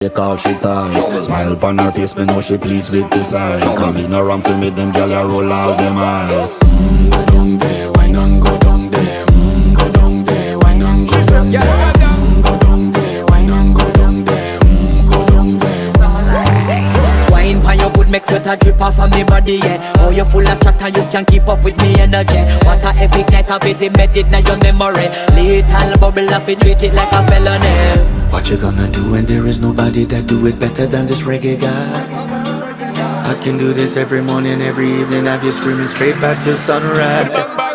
They call she ties. Smile upon her face, me know she pleased with this eyes. Come in around to meet them, girl, you roll out them eyes. Go down there, why not go down there? Go down there, why not go down there? Go down there, why not go down there? Go down there. Wine for your good, make sweat a drip off of me body, yeah. Oh, you full of chatter, you can keep up with me energy. What a epic night of it, embedded in your memory. Little bubble of it, treat it like a felony. What you gonna do when there is nobody that do it better than this reggae guy? I can do this every morning, every evening, have you screaming straight back to sunrise.